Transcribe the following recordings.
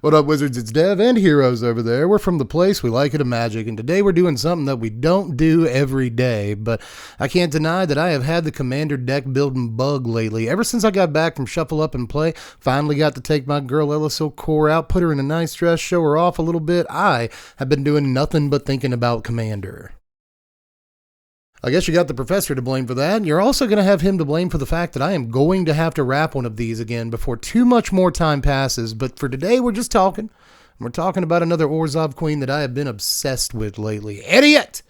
What up, wizards? It's Dev and Heroes over there. We're from the place we like it of magic, and today we're doing something that we don't do every day, but I can't deny that I have had the commander deck building bug lately. Ever since I got back from Shuffle Up and Play, finally got to take my girl Elas il-Kor out, put her in a nice dress, show her off a little bit, I have been doing nothing but thinking about commander. I guess you got the professor to blame for that. You're also going to have him to blame for the fact that I am going to have to wrap one of these again before too much more time passes. But for today, we're just talking. We're talking about another Orzhov queen that I have been obsessed with lately. Eriette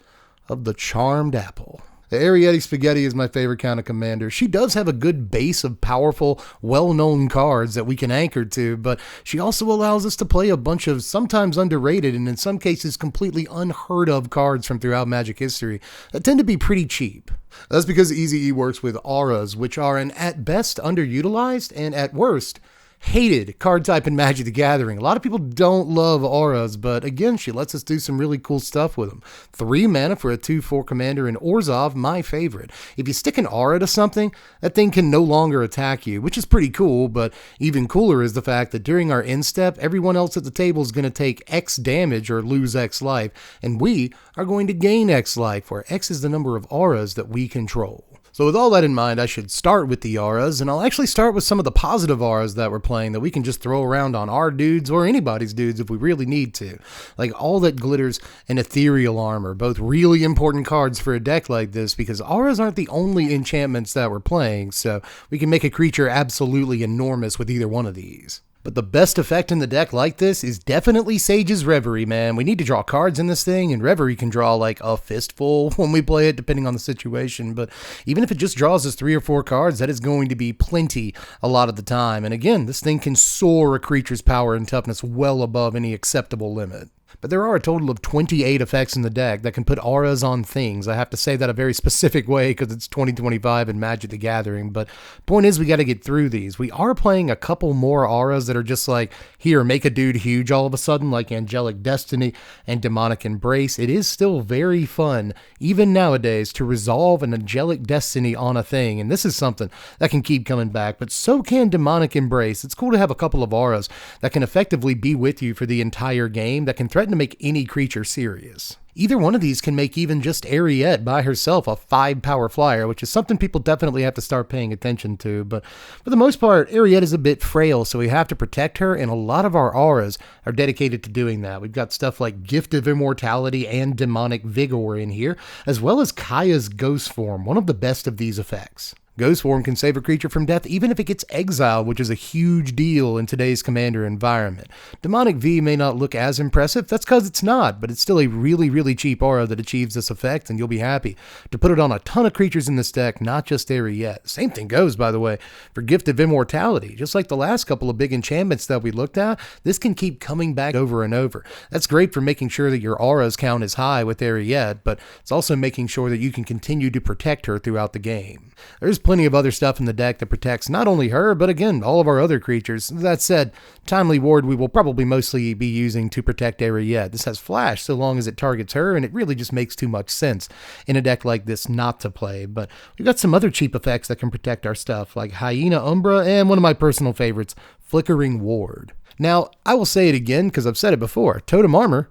of the Charmed Apple. The Eriette Spaghetti is my favorite kind of commander. She does have a good base of powerful, well-known cards that we can anchor to, but she also allows us to play a bunch of sometimes underrated and in some cases completely unheard of cards from throughout Magic history that tend to be pretty cheap. That's because Easy E works with auras, which are an at best underutilized and at worst hated card type in Magic the Gathering. A lot of people don't love auras, but again, she lets us do some really cool stuff with them. 3 mana for a 2/4 commander in Orzhov, my favorite. If you stick an aura to something, that thing can no longer attack you, which is pretty cool, but even cooler is the fact that during our end step, everyone else at the table is going to take X damage or lose X life, and we are going to gain X life, where X is the number of auras that we control. So with all that in mind, I should start with the auras, and I'll actually start with some of the positive auras that we're playing that we can just throw around on our dudes or anybody's dudes if we really need to. Like All That Glitters and Ethereal Armor, both really important cards for a deck like this because auras aren't the only enchantments that we're playing, so we can make a creature absolutely enormous with either one of these. But the best effect in the deck like this is definitely Sage's Reverie, man. We need to draw cards in this thing, and Reverie can draw like a fistful when we play it, depending on the situation. But even if it just draws us 3 or 4 cards, that is going to be plenty a lot of the time. And again, this thing can soar a creature's power and toughness well above any acceptable limit. But there are a total of 28 effects in the deck that can put auras on things. I have to say that a very specific way because it's 2025 and Magic the Gathering. But point is, we got to get through these. We are playing a couple more auras that are just like, here, make a dude huge all of a sudden, like Angelic Destiny and Demonic Embrace. It is still very fun, even nowadays, to resolve an Angelic Destiny on a thing. And this is something that can keep coming back, but so can Demonic Embrace. It's cool to have a couple of auras that can effectively be with you for the entire game, that can threaten to make any creature serious. Either one of these can make even just Eriette by herself a 5-power flyer, which is something people definitely have to start paying attention to. But for the most part, Eriette is a bit frail, so we have to protect her, and a lot of our auras are dedicated to doing that. We've got stuff like Gift of Immortality and Demonic Vigor in here, as well as Kaya's Ghost Form, one of the best of these effects. Ghost Form can save a creature from death even if it gets exiled, which is a huge deal in today's commander environment. Demonic V may not look as impressive, that's because it's not, but it's still a really cheap aura that achieves this effect, and you'll be happy to put it on a ton of creatures in this deck, not just Eriette. Same thing goes, by the way, for Gift of Immortality. Just like the last couple of big enchantments that we looked at, this can keep coming back over and over. That's great for making sure that your auras count is high with Eriette, but it's also making sure that you can continue to protect her throughout the game. There's plenty of other stuff in the deck that protects not only her, but again, all of our other creatures. That said, Timely Ward we will probably mostly be using to protect Eriette. This has Flash so long as it targets her, and it really just makes too much sense in a deck like this not to play. But we've got some other cheap effects that can protect our stuff, like Hyena Umbra and one of my personal favorites, Flickering Ward. Now, I will say it again because I've said it before, Totem Armor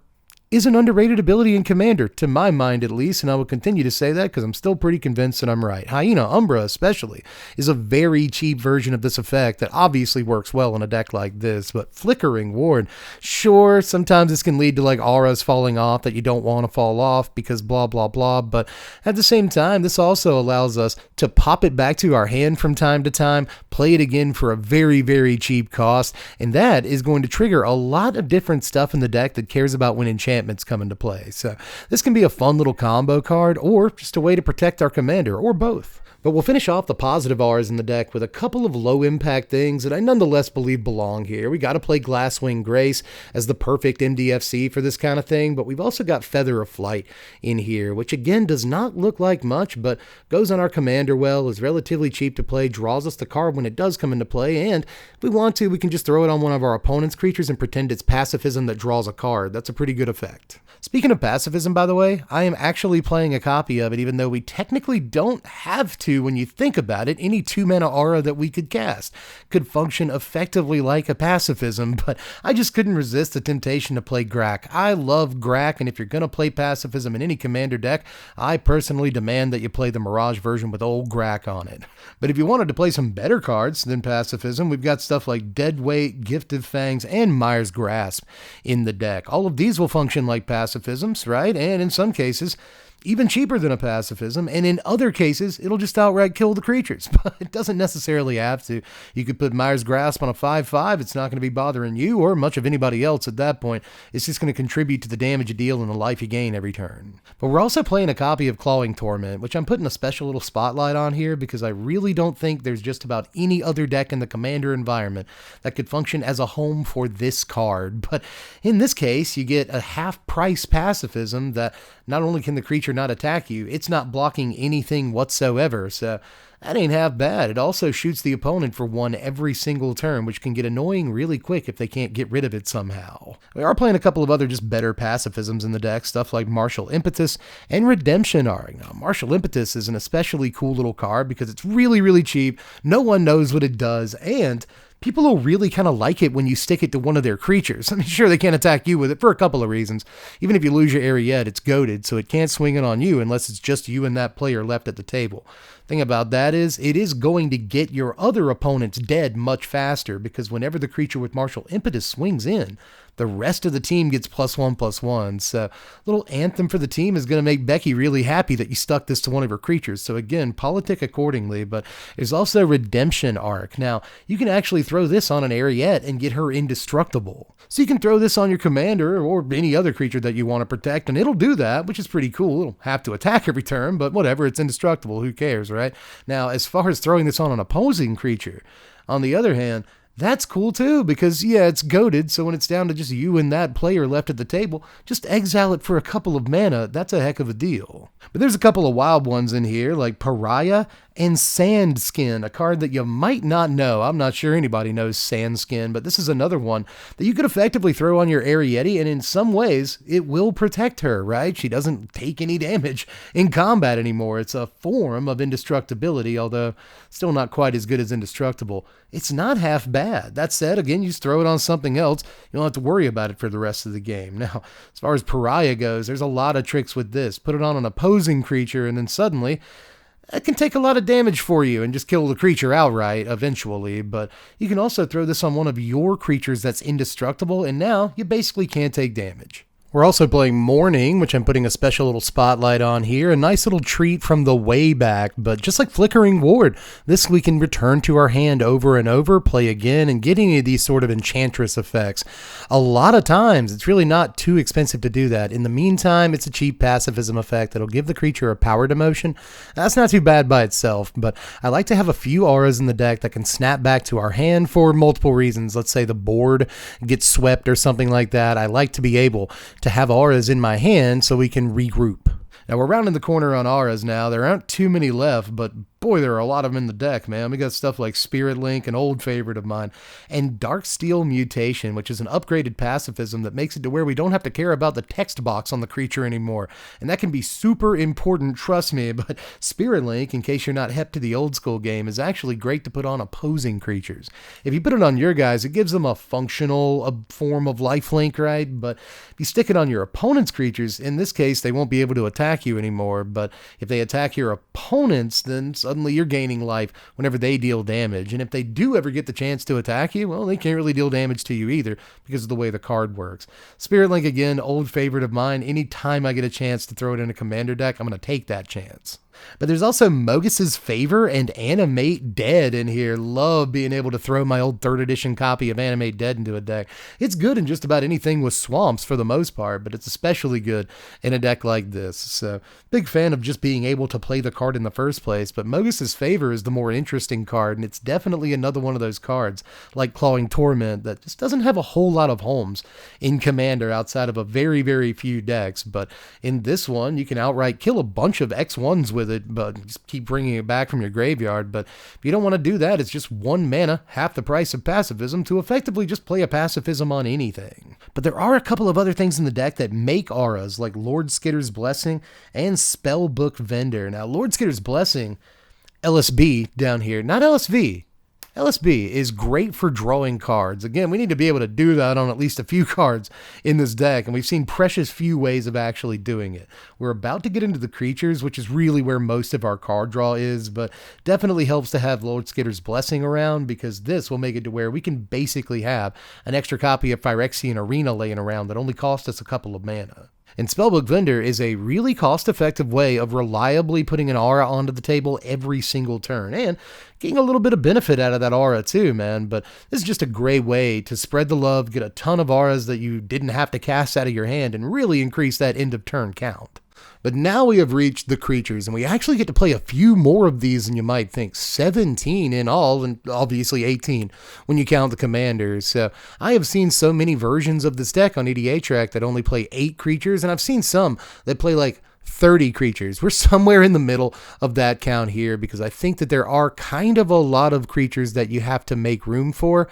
is an underrated ability in Commander, to my mind at least, and I will continue to say that because I'm still pretty convinced that I'm right. Hyena Umbra especially is a very cheap version of this effect that obviously works well in a deck like this, but Flickering Ward, sure, sometimes this can lead to like auras falling off that you don't want to fall off because blah blah blah, but at the same time, this also allows us to pop it back to our hand from time to time, play it again for a very cheap cost, and that is going to trigger a lot of different stuff in the deck that cares about when enchantments come into play. So this can be a fun little combo card, or just a way to protect our commander, or both. But we'll finish off the positive auras in the deck with a couple of low-impact things that I nonetheless believe belong here. We got to play Glasswing Grace as the perfect MDFC for this kind of thing, but we've also got Feather of Flight in here, which again does not look like much, but goes on our commander well, is relatively cheap to play, draws us the card when it does come into play, and if we want to, we can just throw it on one of our opponent's creatures and pretend it's Pacifism that draws a card. That's a pretty good effect. Speaking of Pacifism, by the way, I am actually playing a copy of it, even though we technically don't have to to, when you think about it, any 2-mana aura that we could cast could function effectively like a Pacifism, but I just couldn't resist the temptation to play Grak. I love Grak, and if you're going to play Pacifism in any commander deck, I personally demand that you play the Mirage version with old Grak on it. But if you wanted to play some better cards than Pacifism, we've got stuff like Deadweight, Gift of Fangs, and Mire's Grasp in the deck. All of these will function like Pacifisms, right? And in some cases, even cheaper than a Pacifism, and in other cases, it'll just outright kill the creatures, but it doesn't necessarily have to. You could put Mire's Grasp on a 5/5, it's not going to be bothering you or much of anybody else at that point. It's just going to contribute to the damage you deal and the life you gain every turn. But we're also playing a copy of Clawing Torment, which I'm putting a special little spotlight on here because I really don't think there's just about any other deck in the Commander environment that could function as a home for this card. But in this case, you get a half-price Pacifism that not only can the creature not attack you, it's not blocking anything whatsoever, so that ain't half bad. It also shoots the opponent for 1 every single turn, which can get annoying really quick if they can't get rid of it somehow. We are playing a couple of other just better Pacifisms in the deck, stuff like Martial Impetus and Redemption Arc. Now, Martial Impetus is an especially cool little card because it's really, really cheap, no one knows what it does, and people will really kind of like it when you stick it to one of their creatures. I mean, sure, they can't attack you with it for a couple of reasons. Even if you lose your Eriette, it's goated, so it can't swing it on you unless it's just you and that player left at the table. Thing about that is, it is going to get your other opponents dead much faster, because whenever the creature with Martial Impetus swings in, the rest of the team gets +1/+1. So, little anthem for the team is going to make Becky really happy that you stuck this to one of her creatures. So again, politic accordingly, but there's also Redemption Arc. Now, you can actually throw this on an Eriette and get her indestructible. So you can throw this on your commander or any other creature that you want to protect, and it'll do that, which is pretty cool. It'll have to attack every turn, but whatever, it's indestructible. Who cares, right? Now, as far as throwing this on an opposing creature, on the other hand, that's cool too, because yeah, it's goated, so when it's down to just you and that player left at the table, just exile it for a couple of mana. That's a heck of a deal. But there's a couple of wild ones in here, like Pariah and Sandskin, a card that you might not know. I'm not sure anybody knows Sandskin, but this is another one that you could effectively throw on your Eriette, and in some ways, it will protect her, right? She doesn't take any damage in combat anymore. It's a form of indestructibility, although still not quite as good as indestructible. It's not half bad. That said, again, you just throw it on something else. You don't have to worry about it for the rest of the game. Now, as far as Pariah goes, there's a lot of tricks with this. Put it on an opposing creature, and then suddenly it can take a lot of damage for you and just kill the creature outright eventually, but you can also throw this on one of your creatures that's indestructible, and now you basically can't take damage. We're also playing Mourning, which I'm putting a special little spotlight on here. A nice little treat from the way back, but just like Flickering Ward, this we can return to our hand over and over, play again, and get any of these sort of enchantress effects. A lot of times, it's really not too expensive to do that. In the meantime, it's a cheap pacifism effect that'll give the creature a powered emotion. That's not too bad by itself, but I like to have a few auras in the deck that can snap back to our hand for multiple reasons. Let's say the board gets swept or something like that. I like to be able to have auras in my hand so we can regroup. Now we're rounding the corner on auras now. There aren't too many left, but boy, there are a lot of them in the deck, man. We got stuff like Spirit Link, an old favorite of mine, and Darksteel Mutation, which is an upgraded pacifism that makes it to where we don't have to care about the text box on the creature anymore. And that can be super important, trust me, but Spirit Link, in case you're not hep to the old school game, is actually great to put on opposing creatures. If you put it on your guys, it gives them a functional form of lifelink, right? But if you stick it on your opponent's creatures, in this case, they won't be able to attack you anymore, but if they attack your opponents, then suddenly you're gaining life whenever they deal damage. And if they do ever get the chance to attack you, well, they can't really deal damage to you either because of the way the card works. Spirit Link, again, old favorite of mine. Anytime I get a chance to throw it in a commander deck, I'm going to take that chance. But there's also Mogus's Favor and Animate Dead in here. Love being able to throw my old 3rd edition copy of Animate Dead into a deck. It's good in just about anything with swamps for the most part, but it's especially good in a deck like this. So, big fan of just being able to play the card in the first place, but Mogus's Favor is the more interesting card, and it's definitely another one of those cards, like Clawing Torment, that just doesn't have a whole lot of homes in Commander outside of a very, very few decks. But in this one, you can outright kill a bunch of X1s with it, but just keep bringing it back from your graveyard. But if you don't want to do that, it's just 1 mana, half the price of pacifism, to effectively just play a pacifism on anything. But there are a couple of other things in the deck that make auras, like Lord Skitter's Blessing and Spellbook Vendor. Now, Lord Skitter's Blessing, LSB down here, not LSV. LSB is great for drawing cards. Again, we need to be able to do that on at least a few cards in this deck, and we've seen precious few ways of actually doing it. We're about to get into the creatures, which is really where most of our card draw is, but definitely helps to have Lord Skitter's Blessing around, because this will make it to where we can basically have an extra copy of Phyrexian Arena laying around that only costs us a couple of mana. And Spellbook Vendor is a really cost-effective way of reliably putting an aura onto the table every single turn, and getting a little bit of benefit out of that aura too, man. But this is just a great way to spread the love, get a ton of auras that you didn't have to cast out of your hand, and really increase that end-of-turn count. But now we have reached the creatures, and we actually get to play a few more of these than you might think. 17 in all, and obviously 18 when you count the commanders. So I have seen so many versions of this deck on EDA Track that only play 8 creatures, and I've seen some that play like 30 creatures. We're somewhere in the middle of that count here, because I think that there are kind of a lot of creatures that you have to make room for,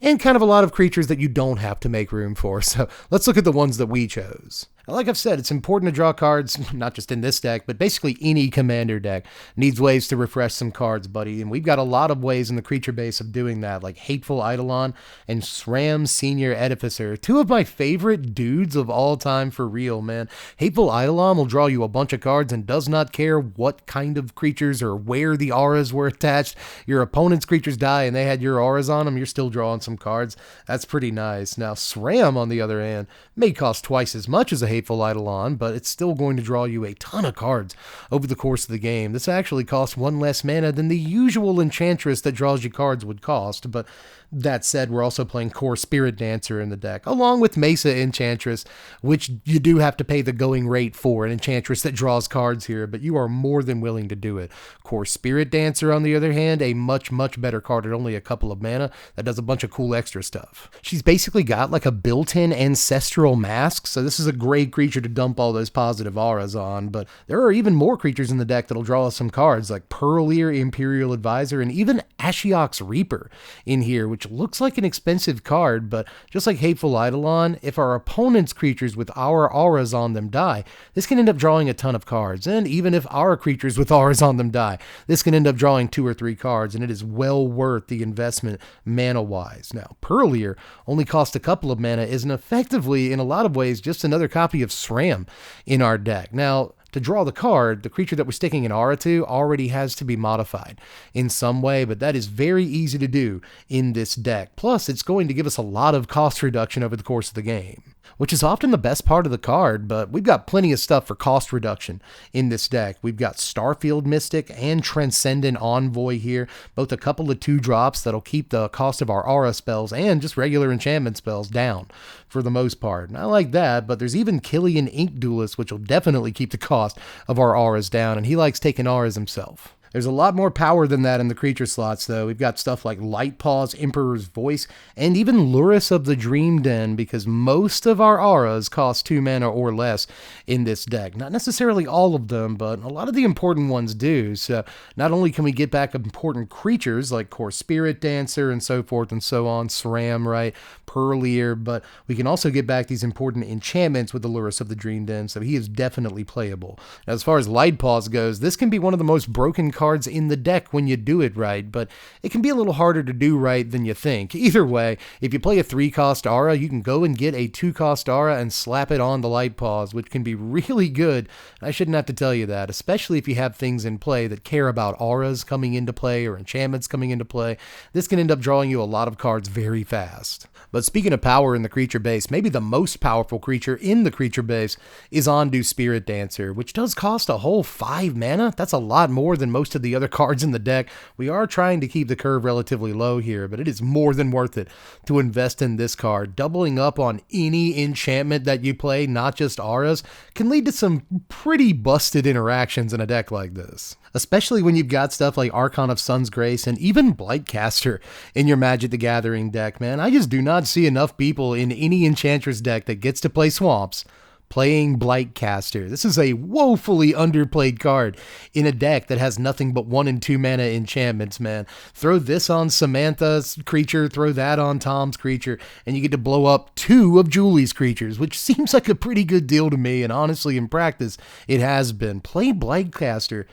and kind of a lot of creatures that you don't have to make room for. So let's look at the ones that we chose. Like I've said, it's important to draw cards, not just in this deck, but basically any commander deck needs ways to refresh some cards, buddy. And we've got a lot of ways in the creature base of doing that, like Hateful Eidolon and SRAM Senior Edificer. 2 of my favorite dudes of all time for real, man. Hateful Eidolon will draw you a bunch of cards and does not care what kind of creatures or where the auras were attached. Your opponent's creatures die and they had your auras on them, you're still drawing some cards. That's pretty nice. Now, SRAM, on the other hand, may cost twice as much as a Hateful Eidolon, but it's still going to draw you a ton of cards over the course of the game. This actually costs 1 less mana than the usual enchantress that draws you cards would cost, but that said, we're also playing Core Spirit Dancer in the deck, along with Mesa Enchantress, which you do have to pay the going rate for, an enchantress that draws cards here, but you are more than willing to do it. Core Spirit Dancer, on the other hand, a much, much better card at only a couple of mana that does a bunch of cool extra stuff. She's basically got like a built-in Ancestral Mask, so this is a great creature to dump all those positive auras on, but there are even more creatures in the deck that'll draw us some cards, like Pearlier Imperial Advisor, and even Ashiok's Reaper in here, which looks like an expensive card, but just like Hateful Eidolon, if our opponent's creatures with our auras on them die, this can end up drawing a ton of cards. And even if our creatures with auras on them die, this can end up drawing 2 or 3 cards, and it is well worth the investment mana-wise. Now, Pearlier only costs a couple of mana, isn't effectively, in a lot of ways, just another copy of SRAM in our deck. Now, to draw the card, the creature that we're sticking an aura to already has to be modified in some way, but that is very easy to do in this deck. Plus, it's going to give us a lot of cost reduction over the course of the game, which is often the best part of the card, but we've got plenty of stuff for cost reduction in this deck. We've got Starfield Mystic and Transcendent Envoy here, both a couple of 2-drops that'll keep the cost of our aura spells and just regular enchantment spells down for the most part. And I like that, but there's even Killian Ink Duelist, which will definitely keep the cost of our auras down, and he likes taking auras himself. There's a lot more power than that in the creature slots, though. We've got stuff like Lightpaws, Emperor's Voice, and even Lurrus of the Dream Den, because most of our auras cost 2 mana or less in this deck. Not necessarily all of them, but a lot of the important ones do. So not only can we get back important creatures like Core Spirit Dancer and so forth and so on, SRAM, right, Pearlier, but we can also get back these important enchantments with the Lurrus of the Dream Den, so he is definitely playable. Now, as far as Lightpaws goes, this can be one of the most broken cards in the deck when you do it right, but it can be a little harder to do right than you think. Either way, if you play a 3-cost aura, you can go and get a 2-cost aura and slap it on the Lightpaws, which can be really good. I shouldn't have to tell you that, especially if you have things in play that care about auras coming into play or enchantments coming into play. This can end up drawing you a lot of cards very fast. But speaking of power in the creature base, maybe the most powerful creature in the creature base is Ondu Spirit Dancer, which does cost a whole 5 mana. That's a lot more than most of the other cards in the deck. We are trying to keep the curve relatively low here, but it is more than worth it to invest in this card. Doubling up on any enchantment that you play, not just auras, can lead to some pretty busted interactions in a deck like this. Especially when you've got stuff like Archon of Sun's Grace and even Blightcaster in your Magic the Gathering deck, man. I just do not see enough people in any Enchantress deck that gets to play Swamps playing Blightcaster. This is a woefully underplayed card in a deck that has nothing but 1 and 2 mana enchantments, man. Throw this on Samantha's creature, throw that on Tom's creature, and you get to blow up 2 of Julie's creatures, which seems like a pretty good deal to me, and honestly, in practice, it has been. Play Blightcaster.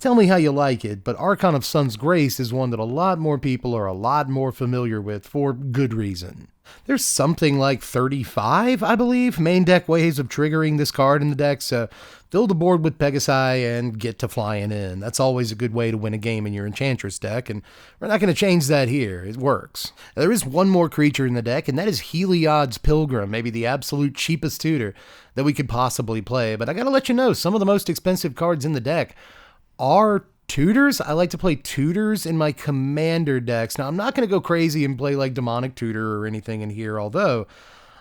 Tell me how you like it, but Archon of Sun's Grace is one that a lot more people are a lot more familiar with for good reason. There's something like 35, I believe, main deck ways of triggering this card in the deck, so fill the board with Pegasi and get to flying in. That's always a good way to win a game in your Enchantress deck, and we're not going to change that here. It works. There is one more creature in the deck, and that is Heliod's Pilgrim, maybe the absolute cheapest tutor that we could possibly play, but I gotta let you know, some of the most expensive cards in the deck are tutors. I like to play tutors in my commander decks. Now, I'm not going to go crazy and play like Demonic Tutor or anything in here, although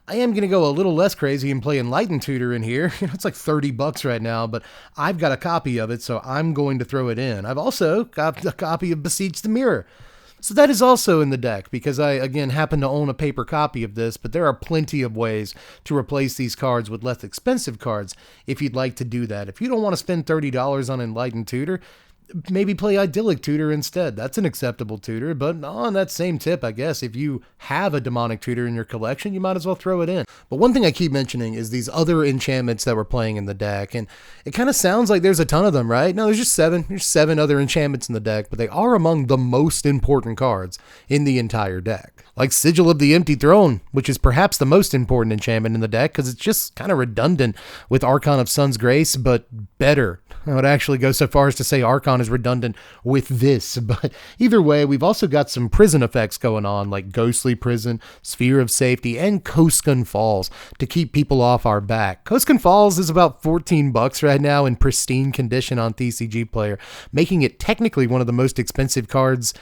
I am going to go a little less crazy and play Enlightened Tutor in here. It's like $30 right now, but I've got a copy of it, so I'm going to throw it in. I've also got a copy of Beseech the Mirror. So that is also in the deck, because I, again, happen to own a paper copy of this, but there are plenty of ways to replace these cards with less expensive cards if you'd like to do that. If you don't want to spend $30 on Enlightened Tutor, maybe play Idyllic Tutor instead. That's an acceptable tutor, but on that same tip, I guess, if you have a Demonic Tutor in your collection, you might as well throw it in. But one thing I keep mentioning is these other enchantments that we're playing in the deck, and it kind of sounds like there's a ton of them, right? No, there's just 7. There's 7 other enchantments in the deck, but they are among the most important cards in the entire deck. Like Sigil of the Empty Throne, which is perhaps the most important enchantment in the deck, because it's just kind of redundant with Archon of Sun's Grace, but better. I would actually go so far as to say Archon is redundant with this, but either way, we've also got some prison effects going on, like Ghostly Prison, Sphere of Safety, and Koskan Falls to keep people off our back. Koskan Falls is about $14 right now in pristine condition on TCG Player, making it technically one of the most expensive cards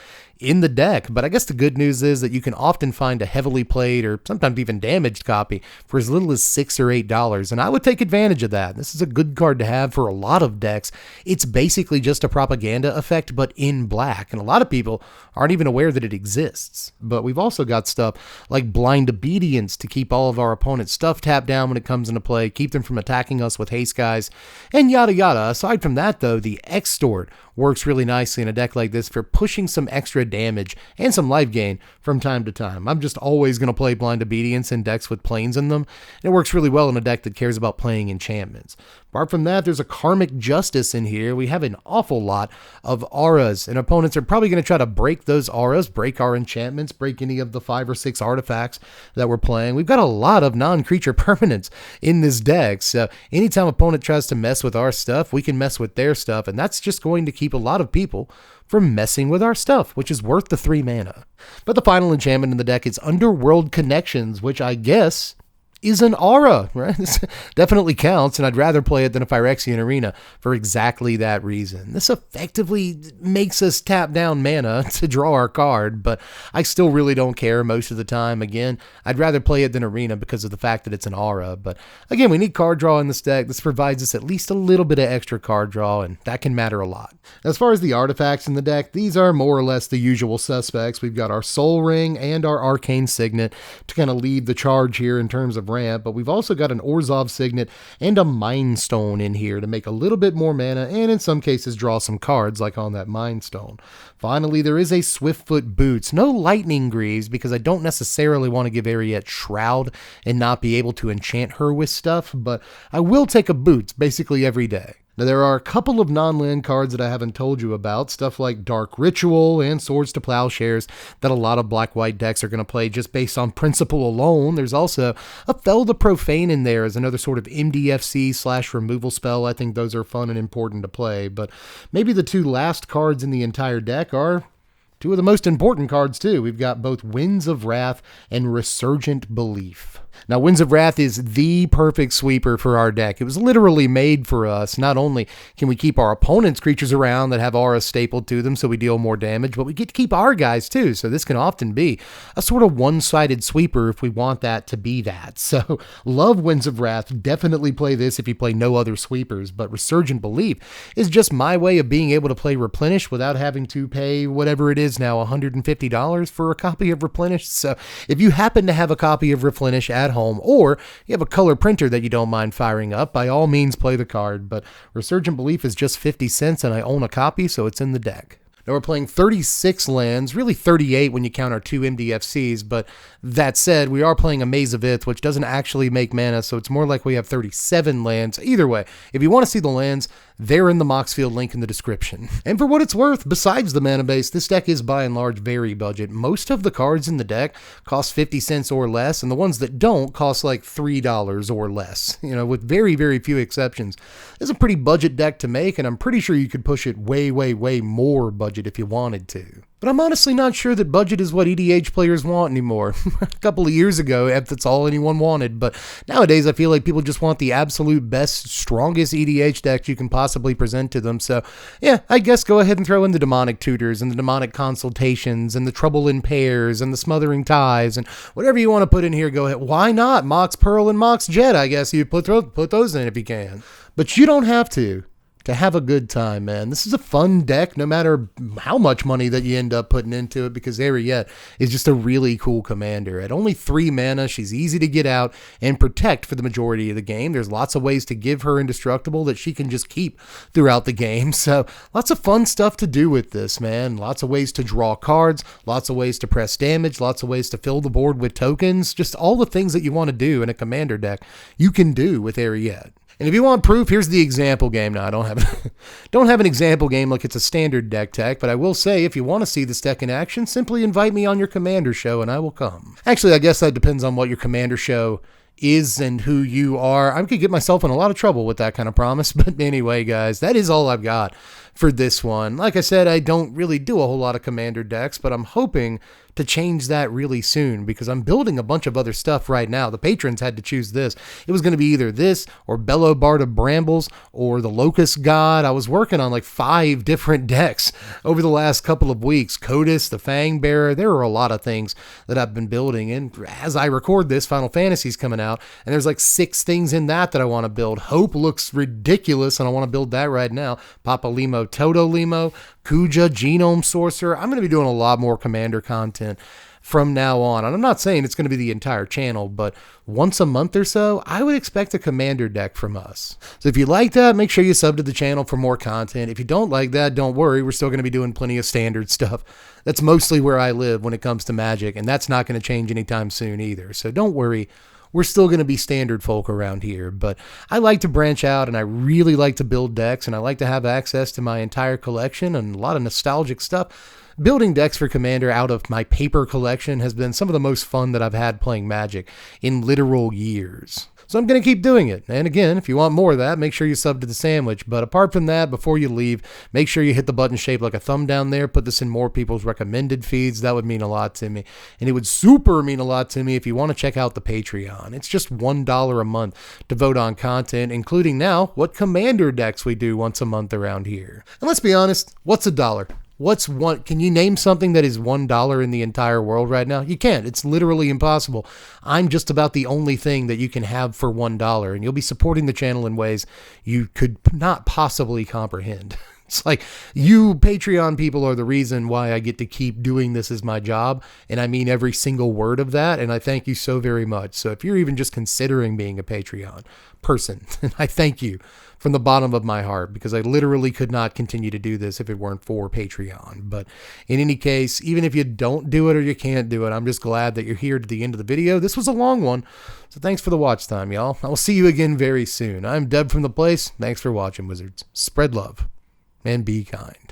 in the deck, but I guess the good news is that you can often find a heavily played or sometimes even damaged copy for as little as $6 or $8, and I would take advantage of that. This is a good card to have for a lot of decks. It's basically just a propaganda effect, but in black, and a lot of people aren't even aware that it exists. But we've also got stuff like Blind Obedience to keep all of our opponents' stuff tapped down when it comes into play, keep them from attacking us with haste guys, and yada yada. Aside from that, though, the Extort works really nicely in a deck like this for pushing some extra damage and some life gain from time to time. I'm just always going to play Blind Obedience in decks with planes in them, and it works really well in a deck that cares about playing enchantments. Apart from that, there's a Karmic Justice in here. We have an awful lot of auras, and opponents are probably going to try to break those auras, break our enchantments, break any of the 5 or 6 artifacts that we're playing. We've got a lot of non-creature permanents in this deck, so anytime opponent tries to mess with our stuff, we can mess with their stuff, and that's just going to keep a lot of people from messing with our stuff, which is worth the 3 mana. But the final enchantment in the deck is Underworld Connections, which I guess is an aura, right? This definitely counts, and I'd rather play it than a Phyrexian Arena for exactly that reason. This effectively makes us tap down mana to draw our card, but I still really don't care most of the time. Again, I'd rather play it than Arena because of the fact that it's an aura, but again, we need card draw in this deck. This provides us at least a little bit of extra card draw, and that can matter a lot. As far as the artifacts in the deck, these are more or less the usual suspects. We've got our Soul Ring and our Arcane Signet to kind of lead the charge here in terms of ramp, but we've also got an Orzhov Signet and a Mind Stone in here to make a little bit more mana and in some cases draw some cards like on that Mind Stone. Finally, there is a Swiftfoot Boots. No Lightning Greaves because I don't necessarily want to give Eriette Shroud and not be able to enchant her with stuff, but I will take a Boots basically every day. Now, there are a couple of non-land cards that I haven't told you about, stuff like Dark Ritual and Swords to Plowshares that a lot of black-white decks are going to play just based on principle alone. There's also a Fell the Profane in there as another sort of MDFC/removal spell. I think those are fun and important to play, but maybe the 2 last cards in the entire deck are 2 of the most important cards too. We've got both Winds of Wrath and Resurgent Belief. Now, Winds of Wrath is the perfect sweeper for our deck. It was literally made for us. Not only can we keep our opponent's creatures around that have auras stapled to them so we deal more damage, but we get to keep our guys too. So this can often be a sort of one-sided sweeper if we want that to be that. So love Winds of Wrath. Definitely play this if you play no other sweepers. But Resurgent Belief is just my way of being able to play Replenish without having to pay whatever it is now, $150 for a copy of Replenish. So if you happen to have a copy of Replenish at home, or you have a color printer that you don't mind firing up, by all means play the card, but Resurgent Belief is just 50 cents and I own a copy, so it's in the deck. Now we're playing 36 lands, really 38 when you count our 2 MDFCs, but that said, we are playing a Maze of Ith, which doesn't actually make mana, so it's more like we have 37 lands. Either way, if you want to see the lands, they're in the Moxfield link in the description. And for what it's worth, besides the mana base, this deck is by and large very budget. Most of the cards in the deck cost 50 cents or less, and the ones that don't cost like $3 or less, you know, with very, very few exceptions. It's a pretty budget deck to make, and I'm pretty sure you could push it way, way, way more budget if you wanted to. But I'm honestly not sure that budget is what EDH players want anymore. A couple of years ago, that's all anyone wanted, but nowadays I feel like people just want the absolute best, strongest EDH decks you can possibly present to them. So yeah, I guess go ahead and throw in the demonic tutors and the demonic consultations and the trouble in pairs and the smothering ties and whatever you want to put in here, go ahead. Why not? Mox Pearl and Mox Jet, I guess you put those in if you can. But you don't have to have a good time, man. This is a fun deck, no matter how much money that you end up putting into it, because Eriette is just a really cool commander. At only 3 mana, she's easy to get out and protect for the majority of the game. There's lots of ways to give her indestructible that she can just keep throughout the game. So lots of fun stuff to do with this, man. Lots of ways to draw cards, lots of ways to press damage, lots of ways to fill the board with tokens. Just all the things that you want to do in a commander deck, you can do with Eriette. And if you want proof, here's the example game. Now, I don't have an example game like it's a standard deck tech, but I will say if you want to see this deck in action, simply invite me on your commander show and I will come. Actually, I guess that depends on what your commander show is and who you are. I could get myself in a lot of trouble with that kind of promise, but anyway, guys, that is all I've got for this one. Like I said, I don't really do a whole lot of commander decks, but I'm hoping to change that really soon because I'm building a bunch of other stuff right now. The patrons had to choose this. It was going to be either this or Bellow Bard of Brambles or the Locust God. I was working on like 5 different decks over the last couple of weeks. Codis, the Fang Bearer. There are a lot of things that I've been building. And as I record this, Final Fantasy's coming out, and there's like 6 things in that I want to build. Hope looks ridiculous, and I want to build that right now. Papa Limo, Toto Limo, Kuja, Genome Sorcerer. I'm going to be doing a lot more commander content from now on. And I'm not saying it's going to be the entire channel, but once a month or so, I would expect a commander deck from us. So if you like that, make sure you sub to the channel for more content. If you don't like that, don't worry. We're still going to be doing plenty of standard stuff. That's mostly where I live when it comes to Magic, and that's not going to change anytime soon either. So don't worry. We're still going to be standard folk around here, but I like to branch out and I really like to build decks and I like to have access to my entire collection and a lot of nostalgic stuff. Building decks for Commander out of my paper collection has been some of the most fun that I've had playing Magic in literal years. So I'm going to keep doing it. And again, if you want more of that, make sure you sub to the sandwich. But apart from that, before you leave, make sure you hit the button shaped like a thumb down there. Put this in more people's recommended feeds. That would mean a lot to me. And it would super mean a lot to me if you want to check out the Patreon. It's just $1 a month to vote on content, including now what Commander decks we do once a month around here. And let's be honest, what's $1? What's one? Can you name something that is $1 in the entire world right now? You can't. It's literally impossible. I'm just about the only thing that you can have for $1, and you'll be supporting the channel in ways you could not possibly comprehend. It's like you Patreon people are the reason why I get to keep doing this as my job, and I mean every single word of that, and I thank you so very much. So if you're even just considering being a Patreon person, I thank you from the bottom of my heart, because I literally could not continue to do this if it weren't for Patreon. But in any case, even if you don't do it or you can't do it, I'm just glad that you're here to the end of the video. This was a long one, so thanks for the watch time, y'all. I will see you again very soon. I'm Deb from The Place. Thanks for watching, Wizards. Spread love and be kind.